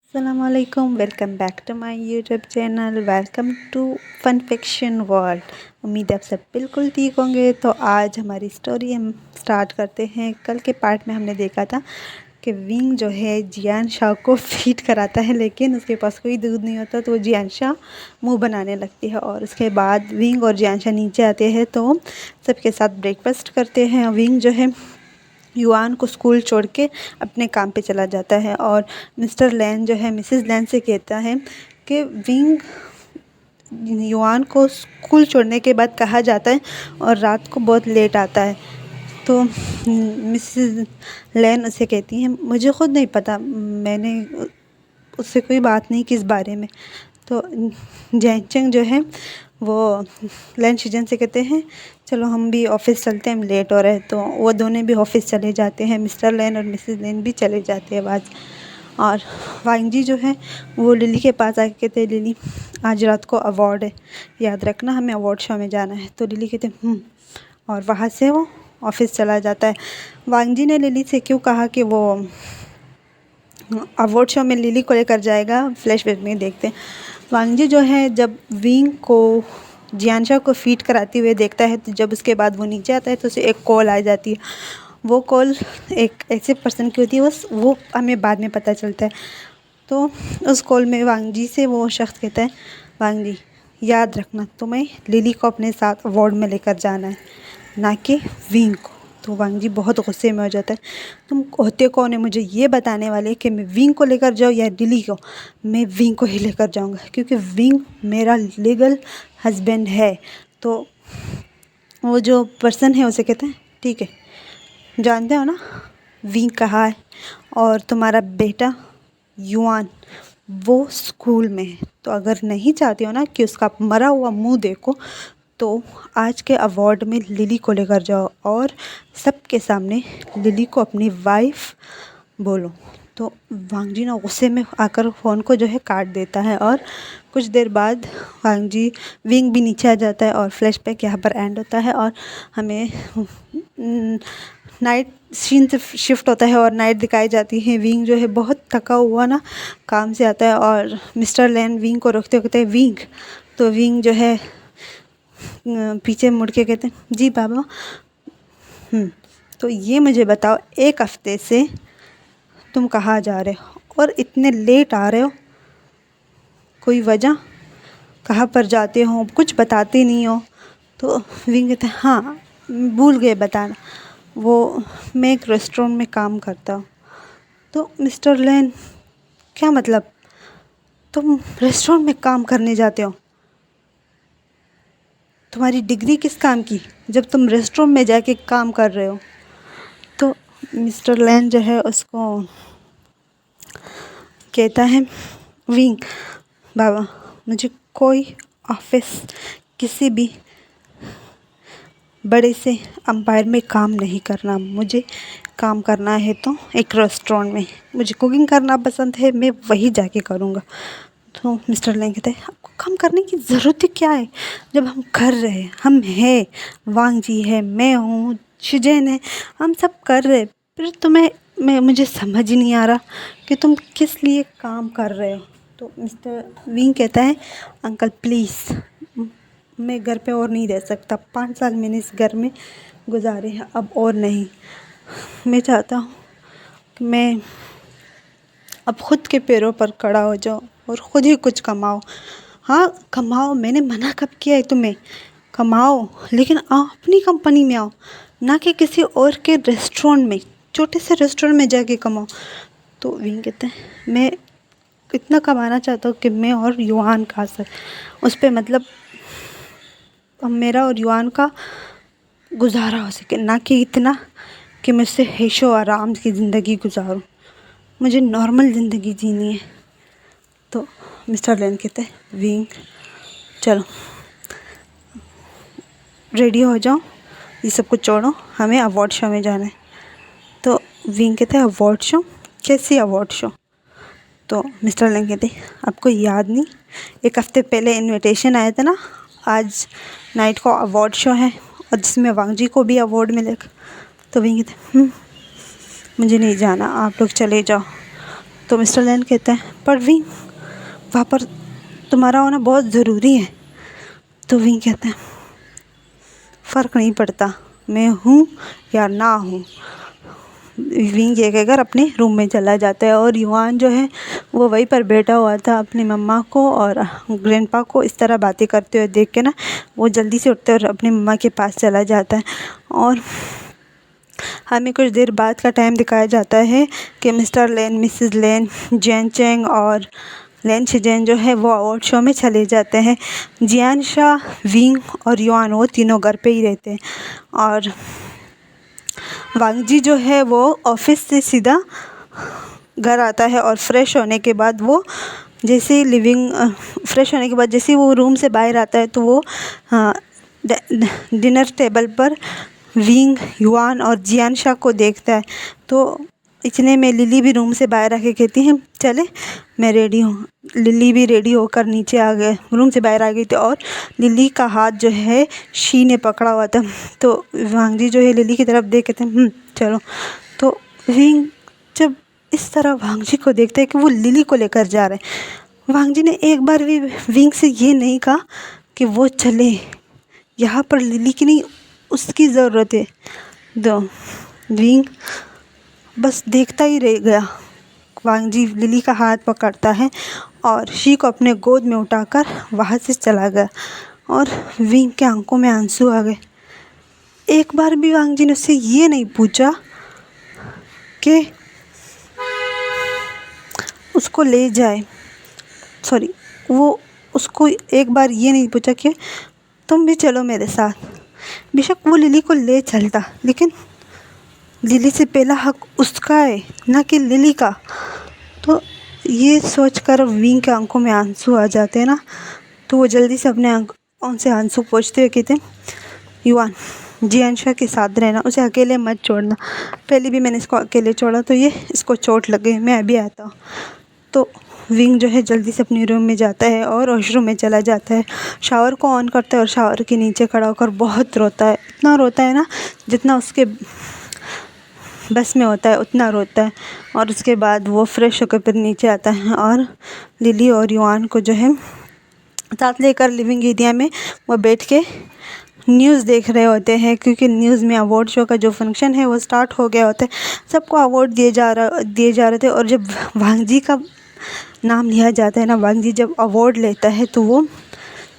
अस्सलामुअलैकुम, welcome back to my YouTube channel. Welcome to fun fiction world. उम्मीद है आप सब बिल्कुल ठीक होंगे। तो आज हमारी स्टोरी हम स्टार्ट करते हैं। कल के पार्ट में हमने देखा था कि विंग जो है जियान शाह को फीड कराता है, लेकिन उसके पास कोई दूध नहीं होता तो वो जियान शाह मुँह बनाने लगती है। और उसके बाद विंग और जियान शाह नीचे आते हैं तो सबके साथ ब्रेकफास्ट करते हैं। विंग जो है युआन को स्कूल छोड़ के अपने काम पे चला जाता है और मिस्टर लैन जो है मिसेस लैन से कहता है कि विंग युआन को स्कूल छोड़ने के बाद कहा जाता है और रात को बहुत लेट आता है। तो मिसेस लैन उसे कहती है मुझे ख़ुद नहीं पता, मैंने उससे कोई बात नहीं किस बारे में। तो जैनचंग जो है वो लैन शिजन से कहते हैं चलो हम भी ऑफ़िस चलते हैं, हम लेट हो रहे हैं। तो वो दोनों भी ऑफ़िस चले जाते हैं, मिस्टर लैन और मिसेस लैन भी चले जाते हैं आज। और वांग जी जो है वो लिली के पास आके कहते हैं लिली आज रात को अवार्ड है, याद रखना हमें अवार्ड शो में जाना है। तो लिली कहते हैं और वहाँ से वो ऑफ़िस चला जाता है। वांग जी ने लिली से क्यों कहा कि वो अवार्ड शो में लिली को लेकर जाएगा, फ्लैशबैक में देखते हैं। वांग जी जो है जब विंग को जियान शाह को फीड कराते हुए देखता है तो जब उसके बाद वो नीचे आता है तो उसे एक कॉल आ जाती है। वो कॉल एक ऐसे पर्सन की होती है, वो हमें बाद में पता चलता है। तो उस कॉल में वांग जी से वो शख्स कहता है वांग जी याद रखना तुम्हें लिली को अपने साथ अवार्ड में लेकर जाना है, ना कि विंग को। तो वांग जी बहुत गुस्से में हो जाता है, तुम होते कौन है मुझे ये बताने वाले कि मैं विंग को लेकर जाऊँ या लिली को? मैं विंग को ही लेकर जाऊँगा क्योंकि विंग मेरा लीगल हस्बैंड है। तो वो जो पर्सन है उसे कहते हैं ठीक है, जानते हो ना विंग कहाँ है और तुम्हारा बेटा युआन वो स्कूल में है। तो अगर नहीं चाहती हो ना कि उसका मरा हुआ मुंह देखो तो आज के अवार्ड में लिली को लेकर जाओ और सबके सामने लिली को अपनी वाइफ बोलो। तो वांग जी ना गुस्से में आकर फ़ोन को जो है काट देता है और कुछ देर बाद वांग जी विंग भी नीचे आ जाता है और फ्लैशबैक यहाँ पर एंड होता है और हमें नाइट सीन से शिफ्ट होता है और नाइट दिखाई जाती है। विंग जो है बहुत थका हुआ ना काम से आता है और मिस्टर लैन विंग को रोकते कहते हैं विंग। तो विंग जो है पीछे मुड़ के कहते हैं जी बाबा। तो ये मुझे बताओ एक हफ्ते से तुम कहाँ जा रहे हो और इतने लेट आ रहे हो, कोई वजह? कहाँ पर जाते हो, कुछ बताते नहीं हो? तो विंग कहते हैं हाँ भूल गए बताना, वो मैं एक रेस्टोरेंट में काम करता हूँ। तो मिस्टर लैन क्या मतलब तुम रेस्टोरेंट में काम करने जाते हो? तुम्हारी डिग्री किस काम की जब तुम रेस्टोरेंट में जाके काम कर रहे हो? तो मिस्टर लैन जो है उसको कहता है विंग बाबा मुझे कोई ऑफिस किसी भी बड़े से अंपायर में काम नहीं करना, मुझे काम करना है तो एक रेस्टोरेंट में, मुझे कुकिंग करना पसंद है, मैं वही जाके करूँगा। तो मिस्टर लैन कहते हैं आपको काम करने की ज़रूरत ही क्या है जब हम कर रहे हैं, हम हैं, वांग जी है, मैं हूँ, शिजेन है, हम सब कर रहे हैं। फिर तुम्हें मुझे समझ ही नहीं आ रहा कि तुम किस लिए काम कर रहे हो। तो मिस्टर विंग कहता है अंकल प्लीज़ मैं घर पे और नहीं रह सकता, 5 साल मैंने इस घर में गुजारे हैं, अब और नहीं। मैं चाहता हूँ कि मैं अब ख़ुद के पैरों पर खड़ा हो जाओ और ख़ुद ही कुछ कमाओ। हाँ कमाओ, मैंने मना कब किया है तुम्हें? कमाओ लेकिन आओ अपनी कंपनी में आओ, ना कि किसी और के रेस्टोरेंट में, छोटे से रेस्टोरेंट में जाके कमाओ। तो विंग कहते हैं मैं इतना कमाना चाहता हूँ कि मैं और युआन खा सक उस पर, मतलब मेरा और युआन का गुजारा हो सके, ना कि इतना कि मैं उससे ऐशो आराम की ज़िंदगी गुजारूँ। मुझे नॉर्मल ज़िंदगी जीनी है। तो मिस्टर लैन कहते हैं विंग चलो रेडी हो जाओ, ये सब कुछ छोड़ो, हमें अवार्ड शो में जाना है। तो विंग कहते हैं अवार्ड शो? कैसी अवार्ड शो? तो मिस्टर लैन कहते हैं आपको याद नहीं, एक हफ़्ते पहले इनविटेशन आया था ना, आज नाइट को अवार्ड शो है और जिसमें वांग जी को भी अवार्ड मिलेगा। तो विंग कहते मुझे नहीं जाना, आप लोग चले जाओ। तो मिस्टर लेन कहते हैं पर विंग वहाँ पर तुम्हारा होना बहुत ज़रूरी है। तो विंग कहते हैं फ़र्क नहीं पड़ता मैं हूँ या ना हूँ। विंग ये कहकर अपने रूम में चला जाता है और युआन जो है वो वहीं पर बैठा हुआ था अपनी मम्मा को और ग्रैंडपा को इस तरह बातें करते हुए देख के ना वो जल्दी से उठते और अपनी मम्मा के पास चला जाता है। और हमें कुछ देर बाद का टाइम दिखाया जाता है कि मिस्टर लेन, मिसेस लेन, जैन चेंग और लेन शिजेन जो है वो अवार्ड शो में चले जाते हैं। जियान शाह, विंग और युआन वो तीनों घर पे ही रहते हैं और वांग जी जो है वो ऑफिस से सीधा घर आता है और फ्रेश होने के बाद वो जैसे ही फ्रेश होने के बाद जैसे ही वो रूम से बाहर आता है तो वो डिनर टेबल पर विंग, युआन और जियान शाह को देखता है। तो इतने में लिली भी रूम से बाहर आके कहती है चले मैं रेडी हूँ। लिली भी रेडी होकर नीचे आ गए, रूम से बाहर आ गई थी और लिली का हाथ जो है शी ने पकड़ा हुआ था। तो वांग जी जो है लिली की तरफ देख कहते हैं चलो। तो विंग जब इस तरह वांग जी को देखते हैं कि वो लिली को लेकर जा रहे हैं, वांग जी ने एक बार भी विंग से ये नहीं कहा कि वो चले, यहाँ पर लिली की नहीं उसकी ज़रूरत है। तो विंग बस देखता ही रह गया। वांग जी लिली का हाथ पकड़ता है और शी को अपने गोद में उठाकर वहाँ से चला गया और विंग के आंखों में आंसू आ गए। एक बार भी वांग जी ने उससे ये नहीं पूछा कि उसको ले जाए, वो उसको एक बार ये नहीं पूछा कि तुम भी चलो मेरे साथ। बेशक वो लिली को ले चलता लेकिन लिली से पहला हक उसका है ना कि लिली का। तो ये सोचकर विंग के आंखों में आंसू आ जाते हैं ना, तो वो जल्दी से अपने आंखों से आंसू पोंछते हुए कहते युआन जियान शाह के साथ रहना, उसे अकेले मत छोड़ना। पहले भी मैंने इसको अकेले छोड़ा तो ये इसको चोट लग गई, मैं अभी आता हूँ। तो विंग जो है जल्दी से अपने रूम में जाता है और वॉशरूम में चला जाता है, शावर को ऑन करता है और शावर के नीचे खड़ा होकर बहुत रोता है। इतना रोता है ना जितना उसके बस में होता है उतना रोता है। और उसके बाद वो फ्रेश होकर फिर नीचे आता है और लिली और युआन को जो है साथ लेकर लिविंग एरिया में वो बैठ के न्यूज़ देख रहे होते हैं, क्योंकि न्यूज़ में अवार्ड शो का जो फंक्शन है वो स्टार्ट हो गया होता है। सबको अवार्ड दिए जा रहे थे और जब वांग जी का नाम लिया जाता है ना, वांग जी जब अवार्ड लेता है तो वो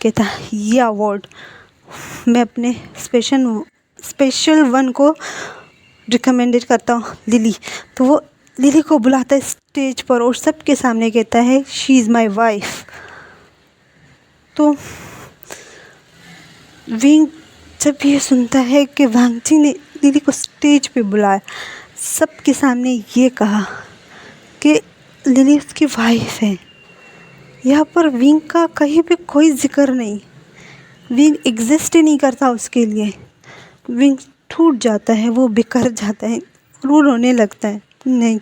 कहता है ये अवार्ड मैं अपने स्पेशल वन को रिकमेंडेड करता हूँ लिली। तो वो लिली को बुलाता है स्टेज पर और सबके सामने कहता है शी इज़ माई वाइफ। तो विंग जब ये सुनता है कि वांग जी ने लिली को स्टेज पे बुलाया, सबके सामने ये कहा कि लिली उसकी वाइफ है, यहाँ पर विंग का कहीं भी कोई जिक्र नहीं, विंग एग्जिस्ट ही नहीं करता उसके लिए। विंग टूट जाता है, वो बिखर जाता है, वो रोने लगता है। नहीं,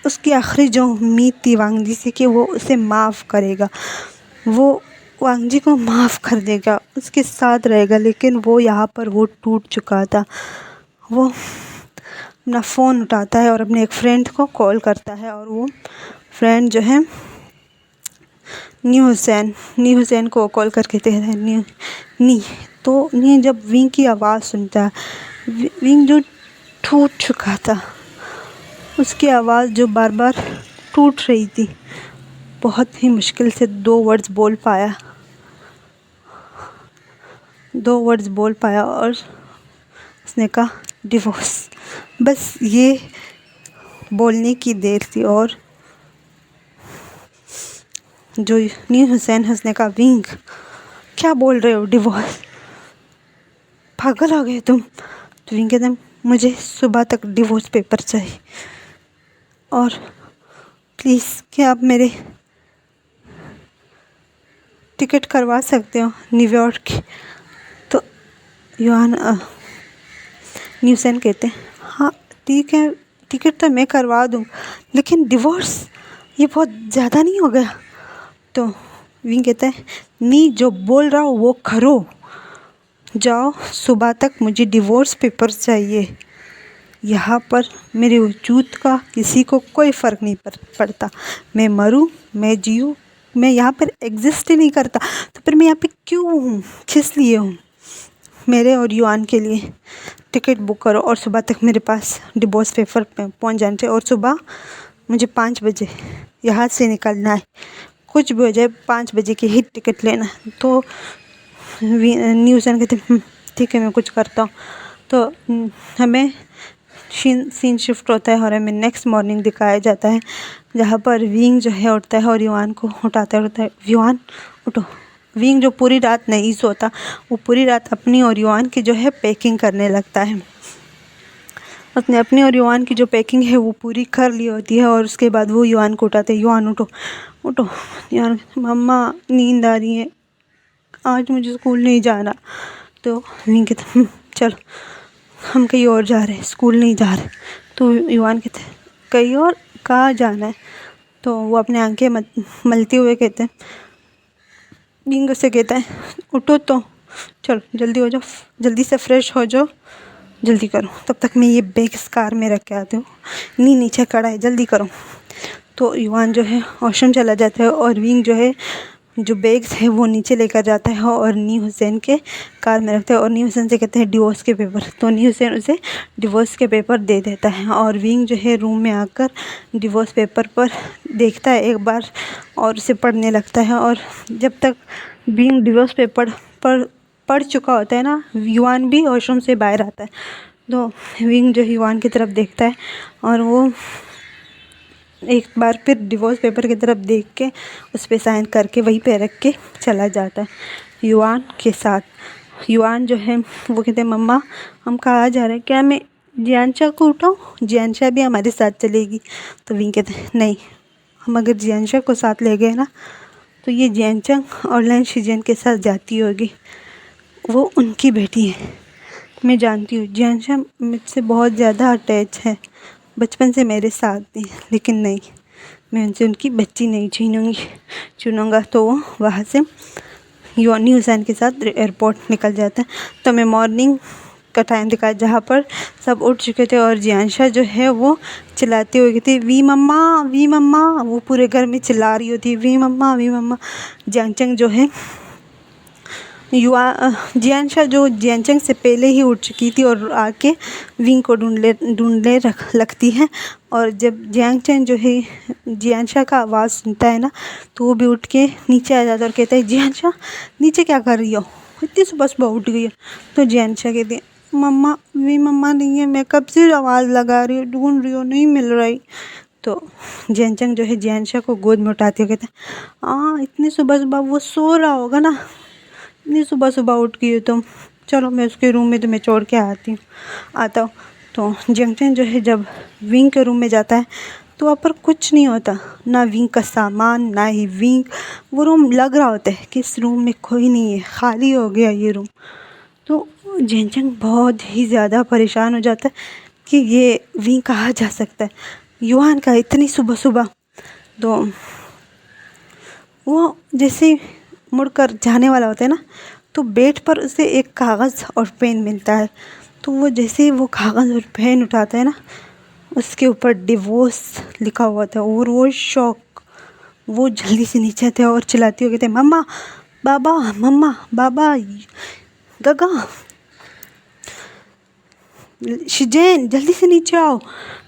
उसकी आखिरी जो उम्मीद थी वांग जी से कि वो उसे माफ़ करेगा, वो वांग जी को माफ़ कर देगा, उसके साथ रहेगा, लेकिन वो यहाँ पर वो टूट चुका था। वो अपना फ़ोन उठाता है और अपने एक फ्रेंड को कॉल करता है और वो फ्रेंड जो है न्यू हुसैन को कॉल करके कहते हैं नी। तो नी जब विंग की आवाज़ सुनता है, विंग जो टूट चुका था, उसकी आवाज़ जो बार बार टूट रही थी, बहुत ही मुश्किल से 2 वर्ड्स बोल पाया और उसने कहा डिवोर्स। बस ये बोलने की देर थी और जो न्यू हुसैन उसने कहा विंग क्या बोल रहे हो, डिवोर्स, पागल हो गए तुम। तो विंग कहते मुझे सुबह तक डिवोर्स पेपर चाहिए और प्लीज़ क्या आप मेरे टिकट करवा सकते हो न्यूयॉर्क की। तो न्यूसन कहते हैं हाँ ठीक है, टिकट तो मैं करवा दूँ, लेकिन डिवोर्स ये बहुत ज़्यादा नहीं हो गया। तो विंग कहता है नहीं, जो बोल रहा हो वो करो, जाओ सुबह तक मुझे डिवोर्स पेपर चाहिए, यहाँ पर मेरे वजूद का किसी को कोई फ़र्क नहीं पड़ता। मैं मरूँ, मैं जीऊँ, मैं यहाँ पर एग्जिस्ट ही नहीं करता, तो फिर मैं यहाँ पे क्यों हूँ, किस लिए हूँ? मेरे और युआन के लिए टिकट बुक करो और सुबह तक मेरे पास डिवोर्स पेपर पहुँच जाने चाहिए, और सुबह मुझे 5 बजे यहाँ से निकलना है। कुछ भी हो जाए, 5 बजे की ही टिकट लेना है। तो न्यूज़न कहते ठीक है, मैं कुछ करता हूँ। तो हमें सीन शिफ्ट होता है और हमें नेक्स्ट मॉर्निंग दिखाया जाता है, जहाँ पर विंग जो है उठता है और युआन को उठाता है, युआन उठो। विंग जो पूरी रात नहीं सोता, वो पूरी रात अपनी और युआन की जो है पैकिंग करने लगता है। उसने अपनी और युआन की जो पैकिंग है वो पूरी कर ली होती है, और उसके बाद वो युआन को उठाते हैं, युआन उठो उठो। यार मम्मा नींद आ रही है, आज मुझे स्कूल नहीं जाना। तो विंग कहते चलो हम कहीं और जा रहे हैं, स्कूल नहीं जा रहे। तो युआन कहते कहीं और, कहाँ जाना है? तो वो अपने आंखें मलते हुए कहते हैं, विंग से कहता है उठो तो, चलो जल्दी हो जाओ, जल्दी से फ्रेश हो जाओ, जल्दी करो, तब तक मैं ये बैग कार में रख के आती हूँ, नीचे खड़ा है, जल्दी करो। तो युआन जो है वॉशरूम चला जाता है, और विंग जो है जो बैग्स है वो नीचे लेकर जाता है और नी हुसैन के कार में रखता है, और नी हुसैन से कहते हैं डिवोर्स के पेपर। तो नी हुसैन उसे डिवोर्स के पेपर दे देता है, और विंग जो है रूम में आकर डिवोर्स पेपर पर देखता है एक बार और उसे पढ़ने लगता है। और जब तक विंग डिवोर्स पेपर पढ़ चुका होता है ना, युआन भी वॉशरूम से बाहर आता है। तो विंग जो युआन की तरफ देखता है, और वो एक बार फिर डिवोर्स पेपर की तरफ देख के उस पर साइन करके वहीं पे रख के चला जाता है युआन के साथ। युआन जो है वो कहते हैं मम्मा हम कहाँ जा रहे हैं, क्या मैं जियांशा को उठाऊँ, जियांशा भी हमारे साथ चलेगी? तो विंग कहते हैं नहीं, हम अगर जियांशा को साथ ले गए ना तो ये जियांशा और लैन शिजियन के साथ जाती होगी, वो उनकी बेटी है। मैं जानती हूँ जियांशा मुझसे बहुत ज़्यादा अटैच है, बचपन से मेरे साथ थी, लेकिन नहीं, मैं उनसे उनकी बच्ची नहीं चुनूँगा। तो वो वहाँ से नी हुसैन के साथ एयरपोर्ट निकल जाता है। तो मैं मॉर्निंग का टाइम दिखाया जहाँ पर सब उठ चुके थे, और जियांशा जो है वो चिल्लाती हुई थी वी मम्मा वी मम्मा, वो पूरे घर में चिल्ला रही होती वी मम्मा वी मम्मा। जियांचंग जो है जियांशा जो जियांचंग से पहले ही उठ चुकी थी और आके विंग को ढूंढने लगती है, और जब जियांचंग जो है जियांशा का आवाज़ सुनता है ना, तो वो भी उठ के नीचे आ जाता है और कहता है जियांशा नीचे क्या कर रही हो, इतनी सुबह सुबह उठ गई है? तो जियांशा कहती है मम्मा वी मम्मा नहीं है, मैं कब से आवाज़ लगा रही हूँ, ढूंढ रही हूँ, नहीं मिल रही। तो जियांचंग जो है जियांशा को गोद में उठाते हुए कहते हैं हाँ इतनी सुबह सुबह वो सो रहा होगा ना, इतनी सुबह सुबह उठ गई हो तुम, चलो मैं उसके रूम में तुम्हें छोड़ के आता हूँ। तो जियांचंग जो है जब विंग के रूम में जाता है तो वहाँ पर कुछ नहीं होता, ना विंग का सामान ना ही विंग। वो रूम लग रहा होता है कि इस रूम में कोई नहीं है, खाली हो गया ये रूम। तो जियांचंग बहुत ही ज़्यादा परेशान हो जाता है कि ये विंग कहाँ जा सकता है, युआन का इतनी सुबह सुबह। तो वो जैसे मुड़कर जाने वाला होता है ना, तो बेड पर उसे एक कागज़ और पेन मिलता है। तो वो जैसे ही वो कागज़ और पेन उठाता है ना, उसके ऊपर डिवोर्स लिखा हुआ था, और वो शॉक, वो जल्दी से नीचे आते और चिल्लाती हो कहते मम्मा बाबा गगा शिजेन जल्दी से नीचे आओ।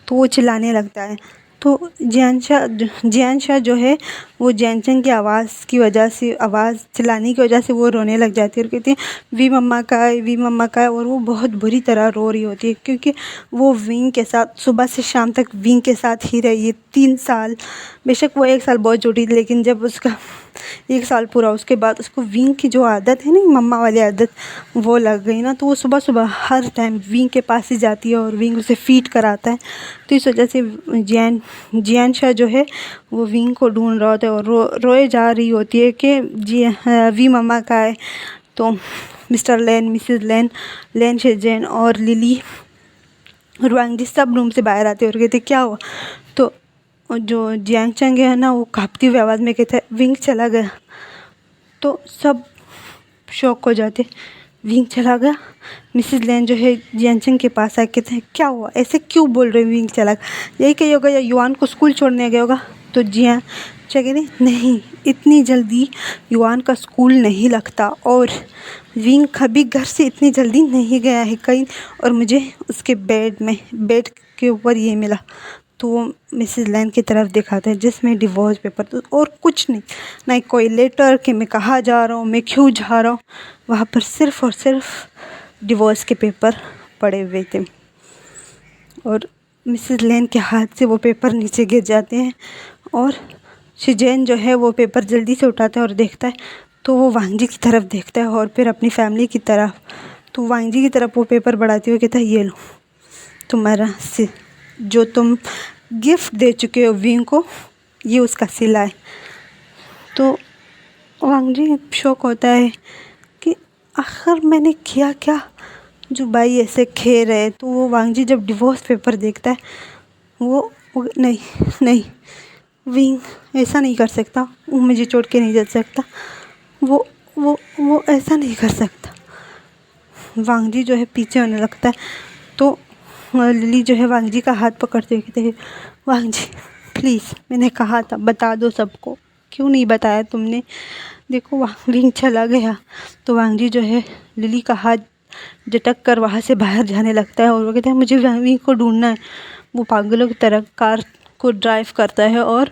तो वो चिल्लाने लगता है। तो जियांशा जो है वो जियांचंग की आवाज़ की वजह से, आवाज़ चिल्लाने की वजह से वो रोने लग जाती है और कहती है वी मम्मा का है, और वो बहुत बुरी तरह रो रही होती है, क्योंकि वो विंग के साथ सुबह से शाम तक विंग के साथ ही रही है 3 साल। बेशक वो 1 साल बहुत छोटी थी, लेकिन जब उसका 1 साल पूरा उसके बाद उसको विंग की जो आदत है ना, मम्मा वाली आदत, वो लग गई ना। तो वो सुबह सुबह हर टाइम विंग के पास ही जाती है और विंग उसे फीड कराता है। तो इस वजह से जियांशा जो है वो विंग को ढूंढ रहा होता है और रोए जा रही होती है कि वी मम्मा का है। तो मिस्टर लैन, मिसेस लैन शेजेन और लिली रुआंगजी सब रूम से बाहर आते और कहते क्या हुआ? तो जो जियांचंग है ना, वो कांपती हुई आवाज़ में कहता है विंग चला गया। तो सब शॉक हो जाते, विंग चला गया। मिसेस लेन जो है जियानचंग के पास आके कहते हैं क्या हुआ, ऐसे क्यों बोल रहे हो, विंग चला गया, यही कही होगा या युआन को स्कूल छोड़ने गया होगा। तो जिया कह रही नहीं, इतनी जल्दी युआन का स्कूल नहीं लगता और विंग कभी घर से इतनी जल्दी नहीं गया है कहीं, और मुझे उसके बेड के ऊपर ये मिला। तो वो मिसेस लैन की तरफ दिखाता है जिसमें डिवोर्स पेपर, तो और कुछ नहीं, ना कोई लेटर कि मैं कहाँ जा रहा हूँ, मैं क्यों जा रहा हूँ, वहाँ पर सिर्फ़ और सिर्फ डिवोर्स के पेपर पड़े हुए थे। और मिसेस लेन के हाथ से वो पेपर नीचे गिर जाते हैं और शिजेन जो है वो पेपर जल्दी से उठाता है और देखता है, तो वो वांग जी की तरफ देखता है और फिर अपनी फैमिली की तरफ। तो वांग जी की तरफ वो पेपर बढ़ाते हुए कहता है ये लो, तुम्हारा जो तुम गिफ्ट दे चुके हो विंग को, ये उसका सिला है। तो वांग जी शौक होता है कि आखिर मैंने किया क्या जो भाई ऐसे खे रहे। तो वो वांग जी जब डिवोर्स पेपर देखता है वो नहीं विंग ऐसा नहीं कर सकता, वो मुझे छोड़ के नहीं जा सकता, वो ऐसा नहीं कर सकता। वांग जी जो है पीछे होने लगता है। तो लिली जो है वांग जी का हाथ पकड़ते हुए कहते हैं वांग जी प्लीज़, मैंने कहा था बता दो सबको, क्यों नहीं बताया तुमने, देखो वांग जी चला गया। तो वांग जी जो है लिली का हाथ झटक कर वहाँ से बाहर जाने लगता है और वो कहता है मुझे वांग को ढूंढना है। वो पागलों की तरह कार को ड्राइव करता है और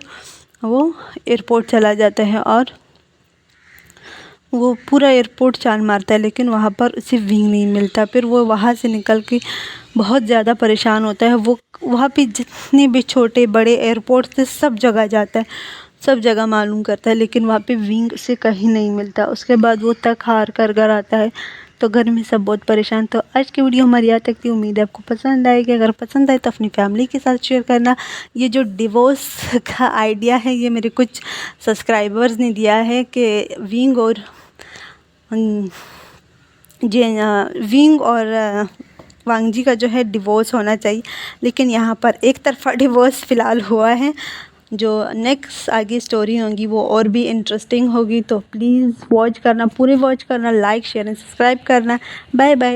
वो एयरपोर्ट चला जाता है और वो पूरा एयरपोर्ट छान मारता है, लेकिन वहाँ पर उसे विंग नहीं मिलता। फिर वो वहाँ से निकल के बहुत ज़्यादा परेशान होता है। वो वहाँ पे जितने भी छोटे बड़े एयरपोर्ट थे सब जगह जाता है, सब जगह मालूम करता है, लेकिन वहाँ पे विंग उसे कहीं नहीं मिलता। उसके बाद वो तक हार कर घर आता है। तो घर में सब बहुत परेशान। तो आज की वीडियो हमारी यहाँ तक थी, उम्मीद है आपको पसंद आएगी। अगर पसंद आए तो अपनी फैमिली के साथ शेयर करना। ये जो डिवोर्स का आइडिया है ये मेरे कुछ सब्सक्राइबर्स ने दिया है कि विंग और विंग और वांग जी का जो है डिवोर्स होना चाहिए, लेकिन यहाँ पर एक तरफा डिवोर्स फ़िलहाल हुआ है। जो नेक्स्ट आगे स्टोरी होगी वो और भी इंटरेस्टिंग होगी। तो प्लीज़ वॉच करना, पूरे वॉच करना, लाइक शेयर एंड सब्सक्राइब करना। Bye bye.